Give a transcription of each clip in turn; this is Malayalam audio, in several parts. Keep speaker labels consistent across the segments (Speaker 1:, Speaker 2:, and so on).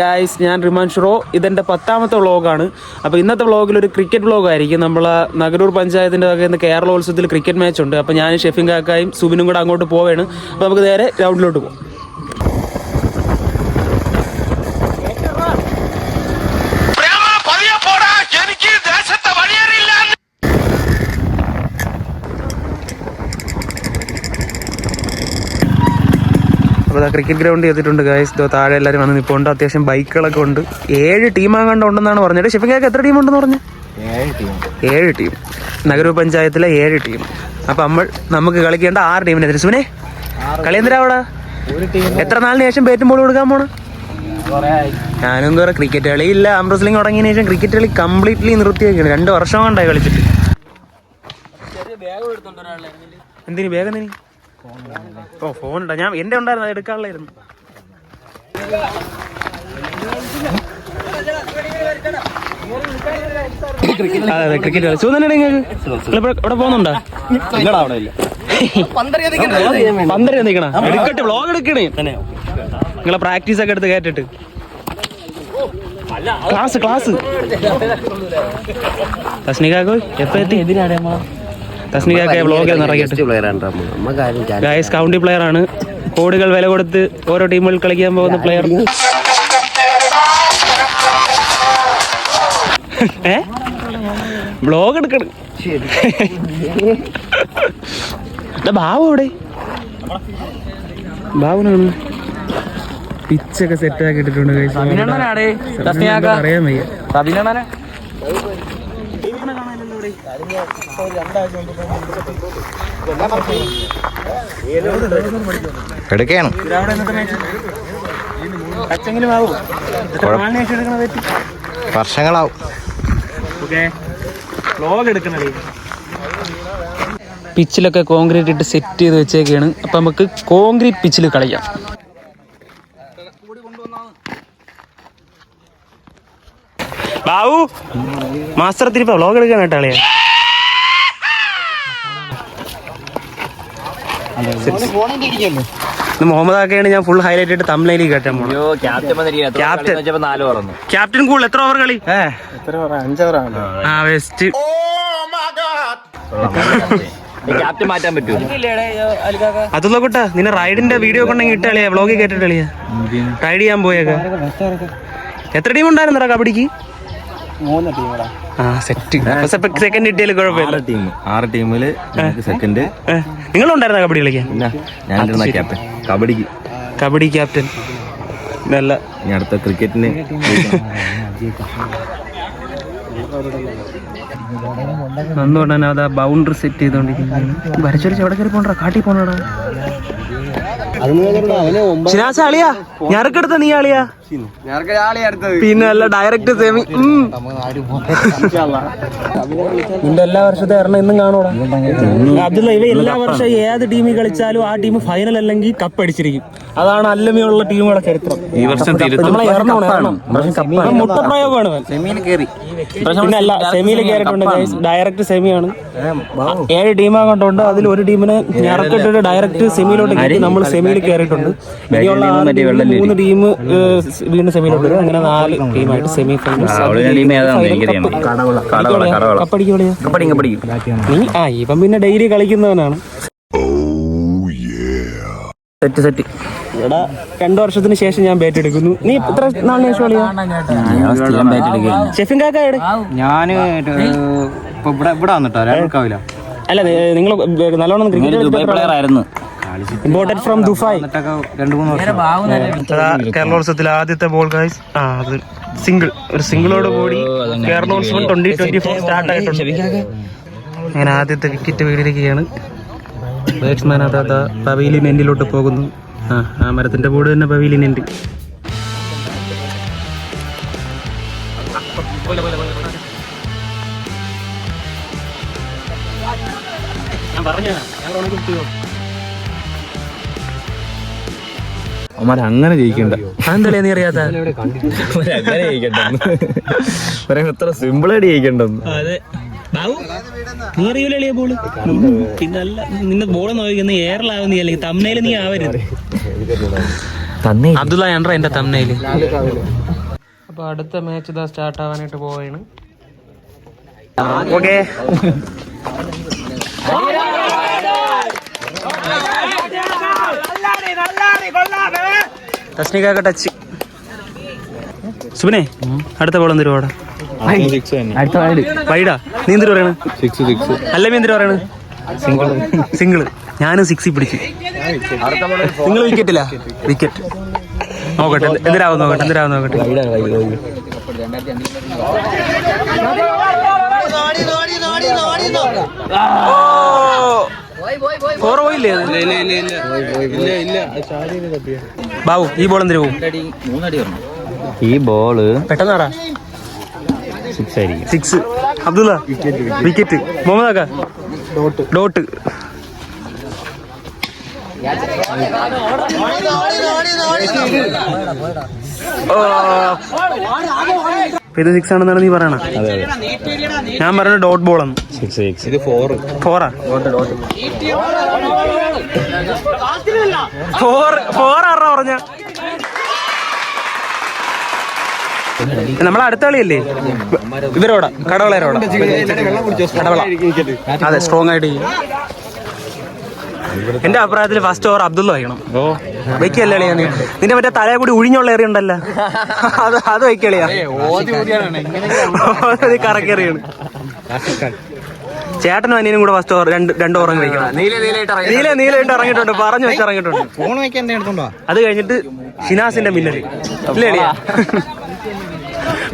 Speaker 1: ഗായ്സ്, ഞാൻ റിമാൻ ഷുറോ. ഇതെൻ്റെ 10ാമത്തെ വ്ളോഗാണ്. അപ്പോൾ ഇന്നത്തെ വ്ളോഗിൽ ഒരു ക്രിക്കറ്റ് വ്ളോഗായിരിക്കും. നമ്മൾ നഗരൂർ പഞ്ചായത്തിൻ്റെ വകയിൽ കേരളോത്സവത്തിൽ ക്രിക്കറ്റ് മാച്ച് ഉണ്ട്. അപ്പോൾ ഞാൻ ഷെഫിൻ കാക്കായും സുബിനും കൂടെ അങ്ങോട്ട് പോവുകയാണ്. അപ്പോൾ നമുക്ക് നേരെ ഗ്രൗണ്ടിലോട്ട് പോകാം. അപ്പോൾ ക്രിക്കറ്റ് ഗ്രൗണ്ട് ചെയ്തിട്ടുണ്ട് ഗായ്സ്. താഴെ എല്ലാവരും വന്ന് നിൽപ്പുണ്ട്. അത്യാവശ്യം ബൈക്കുകളൊക്കെ ഉണ്ട്. 7 ടീമാകണ്ട ഉണ്ടെന്നാണ് പറഞ്ഞത്. ഷെഫിങ്ങാക്ക് എത്ര ടീം ഉണ്ടെന്ന് പറഞ്ഞു? 7 ടീം. നഗരൂർ പഞ്ചായത്തിലെ 7 ടീം. അപ്പം നമുക്ക് കളിക്കേണ്ട 6 ടീമിനെതിരെ. സുനെ കളി എന്തിനാ അവിടെ? എത്ര നാളിന് ശേഷം ബാറ്റും ബോൾ കൊടുക്കാൻ പോണ്? ഞാനും കുറെ ക്രിക്കറ്റ് കളിയില്ല. ആം റെസ്ലിംഗ് തുടങ്ങിയതിന് ശേഷം ക്രിക്കറ്റ് കളി കംപ്ലീറ്റ്ലി നിർത്തിയൊക്കെയാണ്. 2 വർഷം കൊണ്ടായി കളിച്ചിട്ട്. എന്തിനു ബാഗ് എന്തിനു? ഓ, ഫോൺ ഉണ്ടോ? ഞാൻ എൻ്റെ ഉണ്ടായിരുന്നു, അത് എടുക്കാനുള്ളായിരുന്നു. അതെ, ക്രിക്കറ്റ് കളി സുഖം തന്നെ. ഇവിടെ പോകുന്നുണ്ടോ? പന്തര നിൽക്കണ എടുക്കട്ടെ, വ്ളോഗ് എടുക്കണേ. നിങ്ങളെ പ്രാക്ടീസ് ഒക്കെ എടുത്ത് കേട്ടിട്ട് ക്ലാസ് തസ്നികാക്കോ എപ്പോ എത്തി? തസ്നികാക്ക വ്ളോഗിൽ നിറയ്ക്കട്ടെ. ഗായ്സ്, കൗണ്ടി പ്ലെയർ ആണ്. കോടികൾ വില കൊടുത്ത് ഓരോ ടീമുകൾ കളിക്കാൻ പോകുന്ന പ്ലെയർ. വ്ളോഗ് എടുക്കണം. ബാബു എവിടെ? ബാബുനാണ് പിച്ചൊക്കെ സെറ്റ് ആക്കി ഇട്ടിട്ടുണ്ട്. അറിയാൻ വയ്യ.
Speaker 2: എടുക്കണം വർഷങ്ങളാവും.
Speaker 1: പിച്ചിലൊക്കെ കോൺക്രീറ്റ് ഇട്ട് സെറ്റ് ചെയ്ത് വെച്ചേക്കാണ്. അപ്പൊ നമുക്ക് കോൺക്രീറ്റ് പിച്ചിൽ കളിക്കാം. ബാബു മാസ്റ്റർ തിരിപ്പ വ്ളോഗ് എടുക്കാൻ കേട്ടാളിയാ. മുഹമ്മദ് ആക്കയാണ് ഞാൻ ഫുൾ ഹൈലൈറ്റ് ആയിട്ട് തമിഴിലേക്ക് കേട്ടാൻ പോകുന്നത്. ക്യാപ്റ്റൻ കൂൾ എത്ര ഓവർ കളി? 5 ഓവർ. ആ വെസ്റ്റ്
Speaker 2: മാറ്റാൻ പറ്റുമോ?
Speaker 1: അതുള്ള കൂട്ടാ നിന്നെ റൈഡിന്റെ വീഡിയോ കൊണ്ടെങ്കിൽ ഇട്ട കളിയാ, വ്ളോഗിൽ കേട്ടിട്ട് കളിയാ. റൈഡ് ചെയ്യാൻ പോയേക്കാ. എത്ര ടീം ഉണ്ടായിരുന്നടാ കബഡിക്ക്?
Speaker 3: 3 ടീമുകളാ.
Speaker 1: സെക്കൻഡ് കിട്ടിയാൽ കുഴപ്പമില്ല.
Speaker 2: 6 ടീമില് സെക്കൻഡ്.
Speaker 1: നിങ്ങളുണ്ടായിരുന്ന കബഡി കളിക്കാൻ?
Speaker 2: Captain kabaddi
Speaker 1: captain. നല്ല
Speaker 2: അടുത്ത ക്രിക്കറ്റിന്
Speaker 1: അന്നുകൊണ്ടാണ് അതാ ബൗണ്ടറി സെറ്റ് ചെയ്തോണ്ടിരിക്കുന്നത്. വരച്ചൊരു എവിടെ കയറി പോണ്ടാ, കാട്ടി പോണടാ. ഷിനാസളിയാ ഞാനൊക്കെടുത്ത നീ ആളിയാ പിന്നെ അല്ല ഡയറക്റ്റ് സെമി. നിന്റെ എല്ലാ വർഷത്തെ എറണ ഇന്നും കാണൂടാ. അതിൽ ഇവ എല്ലാ വർഷം ഏത് ടീമിൽ കളിച്ചാലും ആ ടീം ഫൈനൽ അല്ലെങ്കിൽ കപ്പ് അടിച്ചിരിക്കും. അതാണ് അല്ലമിയുള്ള ടീമുകളെ ചരിത്രം. ഈ വർഷം മുട്ടപ്രയോഗമാണ്. പിന്നെ അല്ല, സെമിയിൽ കയറിയിട്ടുണ്ട്. ഡയറക്റ്റ് സെമിയാണ്. 7 ടീമാകൊണ്ടുണ്ട്. അതിൽ ഒരു ടീമിന് ഞറക്കിട്ടിട്ട് ഡയറക്റ്റ് സെമിയിലോട്ട് കയറി. നമ്മൾ സെമിയിൽ കയറിയിട്ടുണ്ട്. ഇനിയുള്ള 3 ടീം വീണ്ടും സെമിയിലോട്ട് വരും. അങ്ങനെ 4 ടീമായിട്ട് സെമി ഫൈനൽസ്. കപ്പടിക്കും നീ. ഇപ്പം പിന്നെ ഡെയിലി കളിക്കുന്നവനാണ്. സെറ്റ് ഇവിടെ 2 വർഷത്തിന് ശേഷം ഞാൻ ബാറ്റ് എടുക്കുന്നു. നീ എത്ര നാളിന് ശേഷം കളിയാ? ഷെഫിൻ കാക്കയുടെ
Speaker 3: ഇവിടെ വന്നിട്ടോ
Speaker 1: അല്ല, നിങ്ങൾ നല്ലോണം ക്രിക്കറ്റ് ഇമ്പോർട്ടഡ് ഫ്രം ദുബായ്.
Speaker 3: 2-3 വർഷം
Speaker 1: കേരളോത്സവത്തിൽ ആദ്യത്തെ ബോൾ ഗൈസ്. അത് ഒരു സിംഗിളോട് കൂടി കേരളോത്സവം 2024 സ്റ്റാർട്ട് ആയിട്ടുണ്ട്. അങ്ങനെ ആദ്യത്തെ വിക്കറ്റ് വീടിരിക്കുകയാണ്. ബാറ്റ്സ്മാൻ അതാ പവീലിയൻ എൻഡിലോട്ട് പോകുന്നു. ആ മരത്തിന്റെ ബോർഡ് തന്നെ പവീലിയൻ എൻഡ്. ഞാൻ പറഞ്ഞ
Speaker 2: അങ്ങനെ ജയിക്കണ്ട.
Speaker 1: എന്താ നീ അറിയാത്ത?
Speaker 2: അങ്ങനെ ജയിക്കണ്ട, എത്ര സിമ്പിളായിട്ട് ജയിക്കണ്ടെന്ന്.
Speaker 1: അതെ ബാബു, നീ അറിയൂലേ ബോള്? പിന്നല്ല, നിന്റെ ബോള് നോക്കുന്ന എയറിലാവും നീ, അല്ലെങ്കിൽ തമ്മനയിൽ നീ ആവരുത്. അബ്ദുള്ള എൻട്ര എന്റെ തമ്മയില്. അപ്പൊ അടുത്ത മാച്ച് ഇതാ സ്റ്റാർട്ട് ആവാനായിട്ട് പോവുകയാണ്. Okay, തസ്നികാക്ക touch. സുബിനെ അടുത്ത ബോൾ എന്തിനു പോടാ? വൈഡാ. നീ എന്തിനു പറയണ? അല്ല, നീ എന്തിനു പറയണ? സിംഗിള്. ഞാനും 6 പിടിച്ചു. നിങ്ങൾ വിക്കറ്റില്ല? വിക്കറ്റ്. നോക്കട്ടെ എന്തിനാവും, നോക്കട്ടെ. ബാബു, ഈ ബോൾ എന്തിനു പോകും?
Speaker 2: ഈ ബോള്
Speaker 1: പെട്ടെന്നാറാ
Speaker 2: 6 ആയിരിക്കും.
Speaker 1: 6. അബ്ദുള്ള വിക്കറ്റ്. മുഹമ്മദാക്ക ഡോട്ട്. ഇത് 6 ആണെന്നാണ് നീ പറയണ? ഞാൻ പറഞ്ഞ ഡോട്ട് ബോളാണ്.
Speaker 2: 6. ഇത് 4.
Speaker 1: 4 ആറാ പറഞ്ഞ. നമ്മളെ അടുത്ത കളിയല്ലേ ഇവരോടാ, കടവളരോടാ. കടവള അതെ, സ്ട്രോങ് ആയിട്ട് ചെയ്യും. എന്റെ അഭിപ്രായത്തിൽ ഫസ്റ്റ് ഓവർ അബ്ദുള്ള വയ്ക്കണം. വയ്ക്കല്ലേ കളിയാ? നിന്റെ മറ്റേ തലയെ കൂടി ഉഴിഞ്ഞുള്ള എറിയുണ്ടല്ലോ, അത് വയ്ക്കളിയാ. കറക്കെറിയാണ്. ചേട്ടനും അനിയനും കൂടെ ഫസ്റ്റ് ഓവർ 2 ഓവർ വയ്ക്കണം. നീലയിട്ട് ഇറങ്ങിയിട്ടുണ്ട്, പറഞ്ഞു വെച്ചിറങ്ങിയിട്ടുണ്ട്. അത് കഴിഞ്ഞിട്ട് ഷിനാസിന്റെ മിന്നല് ഇല്ലേ കളിയാ?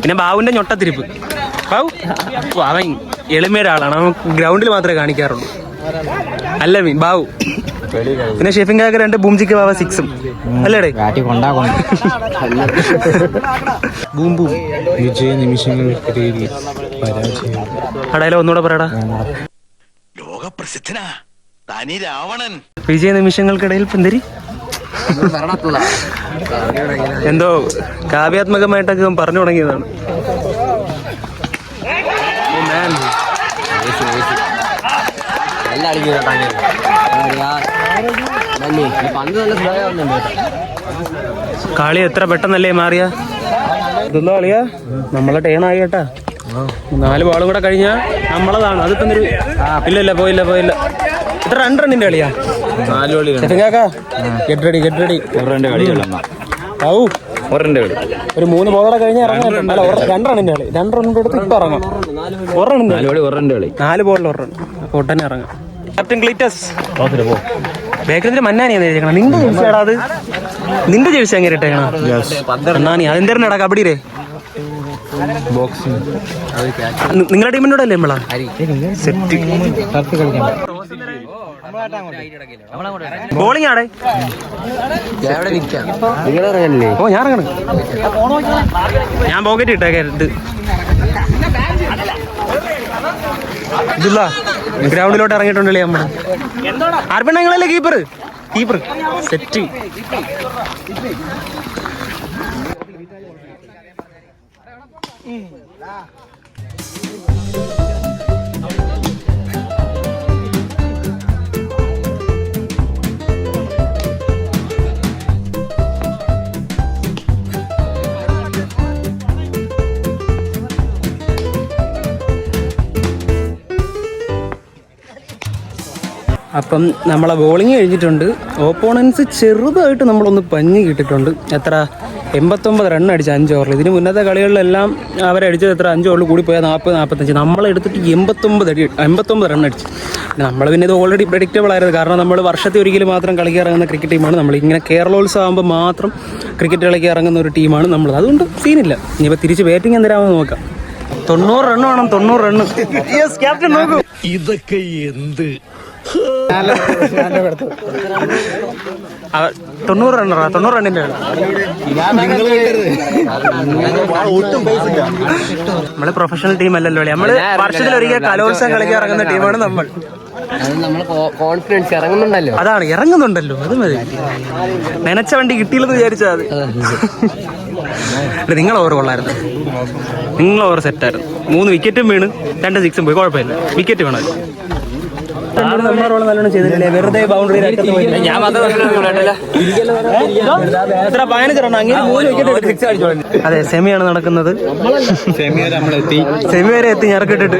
Speaker 1: പിന്നെ ബാബുവിന്റെ ഞൊട്ടത്തിരിപ്പ്. ബാബു അവൻ എളിമയുടെ ആളാണ്, അവൻ ഗ്രൗണ്ടിൽ മാത്രമേ കാണിക്കാറുള്ളൂ. അല്ല മീൻ ബാബു. പിന്നെ ഷെഫിംഗാക്ക് 2 ബൂംജിക്ക് ബാബ 6 അല്ലേടേ? Boom boom.
Speaker 3: വിജയ നിമിഷങ്ങൾക്കിടയിൽ പരാജയം.
Speaker 1: അടയില ഒന്നുകൂടെ പറയടാ.
Speaker 4: ലോകപ്രസിദ്ധനാ തനി രാവണൻ.
Speaker 1: വിജയ നിമിഷങ്ങൾക്കിടയിൽ പെന്തരി എന്തോ കാവ്യാത്മകമായിട്ടൊക്കെ പറഞ്ഞു തുടങ്ങിയതാണ്. കളി എത്ര പെട്ടെന്നല്ലേ മാറിയ? ഇതൊന്നും കളിയാ നമ്മളെ ടേണായി കേട്ടാ. 4 ബോളും കൂടെ കഴിഞ്ഞാ നമ്മളതാണ്. അതിപ്പോ ഇല്ല പോയില്ല. എത്ര റണ്ണിന്റെ കളിയാ?
Speaker 2: 4 കളി.
Speaker 1: Get ready.
Speaker 2: 1 റണ്ണിന്റെ കളി.
Speaker 1: ഒരു 3 ബോളോടെ കഴിഞ്ഞാൽ ഇറങ്ങാൻ. അല്ല, 2 റണ്ണിന്റെ കളി. 2 റണ്ണിന്റെ അടുത്ത് ഇപ്പൊ ഇറങ്ങാം. 1 റണ്ണിന്റെ കളി. 4 ബോളിൽ 1 റൺ. ഒട്ടനെ ഇറങ്ങാം. ക്യാപ്റ്റൻ ക്ലീറ്റസ് ബേക്കറിന്റെ മന്നാനിയാ എഴുതിയേക്കണം. നിന്റെ ജെഴ്സിയാടാ അത്? നിന്റെ ജെഴ്സി അങ്ങനെ ഇട്ടേക്കണം മന്നാനി. അതെന്താ കബഡിയിലെ
Speaker 3: ബോക്സിംഗ്.
Speaker 1: നിങ്ങളുടെ ടീമിനോട് അല്ലേ നമ്മളാ സെറ്റ്? ബോളിംഗ് ആടെ. ഓ, ഞാൻ ഇറങ്ങണം. ഞാൻ പോക്കറ്റ് ഇട്ടേക്കരുത്. ഗ്രൗണ്ടിലോട്ട് ഇറങ്ങിയിട്ടുണ്ടല്ലേ നമ്മള്. ആർപ്പിണ്ണങ്ങളല്ലേ കീപ്പർ സെറ്റ്. അപ്പം നമ്മളെ ബോളിങ് കഴിഞ്ഞിട്ടുണ്ട്. ഓപ്പോണൻസ് ചെറുതായിട്ട് നമ്മളൊന്ന് പഞ്ഞി കിട്ടിയിട്ടുണ്ട്. എത്ര 89 റൺ അടിച്ച് 5 ഓവറിൽ. ഇതിന് മുന്നത്തെ കളികളിലെല്ലാം അവരടിച്ചത് എത്ര 5 ഓവറിൽ കൂടി പോയാൽ 40-45. നമ്മളെടുത്തിട്ട് 89 റൺ അടിച്ച്. നമ്മൾ പിന്നെ ഇത് ഓൾറെഡി പ്രെഡിക്റ്റബിൾ ആയിരുന്നു. കാരണം നമ്മൾ വർഷത്തിൽ ഒരിക്കലും മാത്രം കളിക്കാൻ ഇറങ്ങുന്ന ക്രിക്കറ്റ് ടീമാണ് നമ്മൾ. ഇങ്ങനെ കേരളോത്സവം ആകുമ്പോൾ മാത്രം ക്രിക്കറ്റ് കളിക്കാൻ ഇറങ്ങുന്ന ഒരു ടീമാണ് നമ്മൾ. അതുകൊണ്ട് സീനില്ല. ഇനിയിപ്പോൾ തിരിച്ച് ബാറ്റിംഗ് എന്തിനാണെന്ന് നോക്കാം. 90 റണ്ണ് വേണം. 90 റണ്ണ്. ക്യാപ്റ്റൻ നോക്കൂ.
Speaker 4: ഇതൊക്കെ എന്ത്
Speaker 1: 90 റണ്ണറാ. 90 റണ്ണിന്റെ നമ്മള് പ്രൊഫഷണൽ ടീം അല്ലല്ലോ. നമ്മള് വർഷത്തിൽ ഒരിക്കൽ കലോത്സവം കളിക്കാൻ ഇറങ്ങുന്ന ടീമാണ് നമ്മൾ.
Speaker 5: കോൺഫിഡൻസ് ഇറങ്ങുന്നുണ്ടല്ലോ.
Speaker 1: അതാണ്, ഇറങ്ങുന്നുണ്ടല്ലോ. അത് മതി. നനച്ച വണ്ടി കിട്ടിയില്ലെന്ന് വിചാരിച്ചാൽ മതി. നിങ്ങൾ ഓവർ കൊള്ളായിരുന്നു. നിങ്ങൾ ഓവർ സെറ്റായിരുന്നു. 3 വിക്കറ്റും വീണ് 2 സിക്സും പോയി. കുഴപ്പമില്ല. വിക്കറ്റ് വേണം. നല്ലോണം ചെയ്തിട്ടില്ലേ? വെറുതെ ബൗണ്ടറി എത്ര 15 റൺ അങ്ങനെ 3 വിക്കറ്റ്. അതെ, സെമിയാണ് നടക്കുന്നത്. സെമി വരെ എത്തി ഞറക്കിട്ടിട്ട്.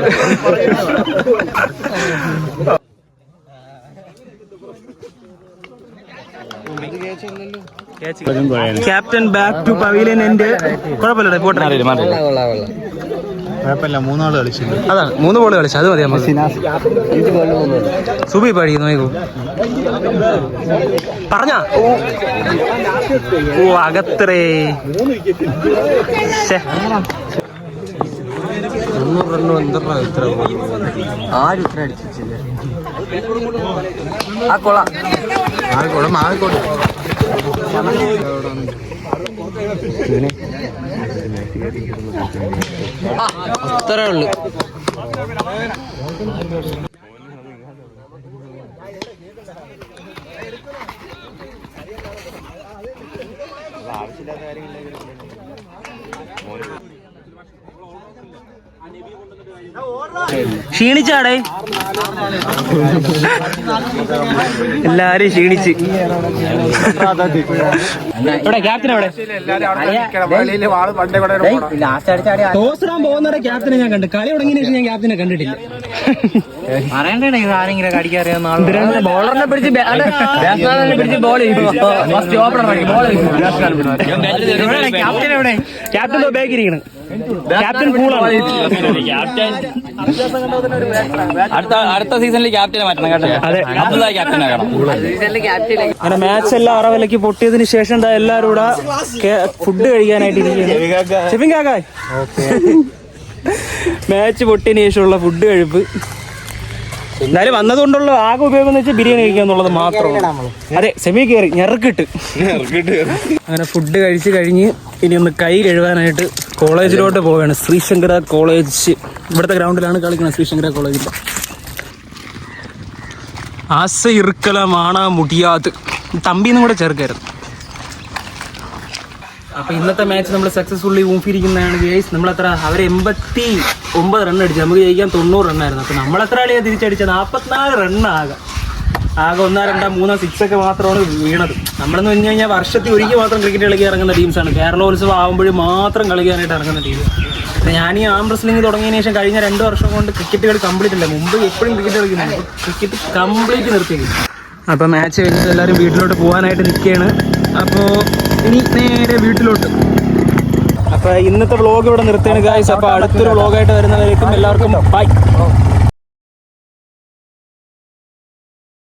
Speaker 1: Captain back to pavilion end. കുഴപ്പമില്ല, പോട്ടെ.
Speaker 3: കുഴപ്പമില്ല, 3 ആള് കളിച്ചില്ല.
Speaker 1: അതാണ് 3 ബോൾ കളിച്ചു, അത് മതി. സുബി പഠിക്കുന്നു നോക്കൂ. പറഞ്ഞ ഓ അകത്രേ
Speaker 3: 90 റണ്ണും എന്താ ഇത്ര
Speaker 1: ആരും ഇത്ര അടിച്ചില്ല.
Speaker 3: ആയിക്കോട്ടെ.
Speaker 1: അത്രേ ഉള്ളു. ക്ഷീണിച്ചാടേ, എല്ലാരും ക്ഷീണിച്ച്. ഇവിടെ ക്യാപ്റ്റൻ എവിടെ? ടോസ് ഇടാൻ പോകുന്നവരെ ക്യാപ്റ്റനെ ഞാൻ കണ്ടു. കളി തുടങ്ങിയ ശേഷം ഞാൻ ക്യാപ്റ്റനെ കണ്ടിട്ടില്ല. ബോളറിനെ പിടിച്ച് ബോൾ ക്യാപ്റ്റൻ എവിടെ? ക്യാപ്റ്റൻ ബാക്കിരിക്കണം. ക്യാപ്റ്റൻ കൂളാണ്.
Speaker 2: അടുത്ത സീസണിൽ ക്യാപ്റ്റനെ മാറ്റണം കേട്ടോ.
Speaker 1: അതെ,
Speaker 2: ക്യാപ്റ്റൻ
Speaker 1: അങ്ങനെ മാച്ച് എല്ലാം അറവിലേക്ക് പൊട്ടിയതിനു ശേഷം എല്ലാരും കൂടെ ഫുഡ് കഴിക്കാനായിട്ട് ഇരിക്കുകയാണ്. മാച്ച് പൊട്ടിയതിനു ശേഷമുള്ള ഫുഡ് കഴിപ്പ്. എന്തായാലും വന്നതുകൊണ്ടുള്ള ആകെ ഉപയോഗം എന്ന് വെച്ചാൽ ബിരിയാണി കഴിക്കുക എന്നുള്ളത് മാത്രമാണ്. അതെ, സെമി കയറി ഞെറുക്കിട്ട്. അങ്ങനെ ഫുഡ് കഴിച്ച് കഴിഞ്ഞ് ഇനി ഒന്ന് കൈ കഴുകാനായിട്ട് കോളേജിലോട്ട് പോവുകയാണ്. ശ്രീശങ്കര കോളേജ് ഇവിടുത്തെ ഗ്രൗണ്ടിലാണ് കളിക്കുന്നത്. ശ്രീശങ്കര കോളേജിൽ ആസ ഇറുക്കലമാണ് മുടിയാത് തമ്പിന്നും കൂടെ ചേർക്കരുത്. അപ്പൊ ഇന്നത്തെ മാച്ച് നമ്മൾ സക്സസ്ഫുള്ളി ഊമ്പിയിരിക്കുന്നതാണ് ഗേസ്. നമ്മളത്ര അവരെ 89 റൺ അടിച്ചു, നമുക്ക് ജയിക്കാൻ 90 റണ്ണായിരുന്നു. അപ്പൊ നമ്മളെത്ര കളിയാണ് തിരിച്ചടിച്ചത്? 44 റണ്ണാകെ. ആകെ 1, 2, 3 6 ഒക്കെ മാത്രമാണ് വീണത്. നമ്മളെന്ന് പറഞ്ഞു കഴിഞ്ഞാൽ വർഷത്തിൽ ഒരിക്കൽ മാത്രം ക്രിക്കറ്റ് കളിക്കാൻ ഇറങ്ങുന്ന ടീംസാണ്. കേരളോത്സവം ആകുമ്പോഴും മാത്രം കളിക്കാനായിട്ട് ഇറങ്ങുന്ന ടീം. ഞാൻ ഈ ആം റെസ്ലിംഗ് തുടങ്ങിയതിന് ശേഷം കഴിഞ്ഞ 2 വർഷം കൊണ്ട് ക്രിക്കറ്റ് കളി കംപ്ലീറ്റ് ഇല്ല. മുമ്പ് എപ്പോഴും ക്രിക്കറ്റ് കളിക്കുന്നുണ്ട്, ക്രിക്കറ്റ് കംപ്ലീറ്റ് നിർത്തിയത്. അപ്പോൾ മാച്ച് കഴിഞ്ഞിട്ട് എല്ലാവരും വീട്ടിലോട്ട് പോകാനായിട്ട് നിൽക്കുകയാണ്. അപ്പോൾ ഇനി നേരെ വീട്ടിലോട്ട്. അപ്പോൾ ഇന്നത്തെ വ്ളോഗ് ഇവിടെ നിർത്തുകയാണ് ഗായ്സ്. അപ്പോൾ അടുത്തൊരു വ്ളോഗായിട്ട് വരുന്നവരേക്കും എല്ലാവർക്കും ബൈ.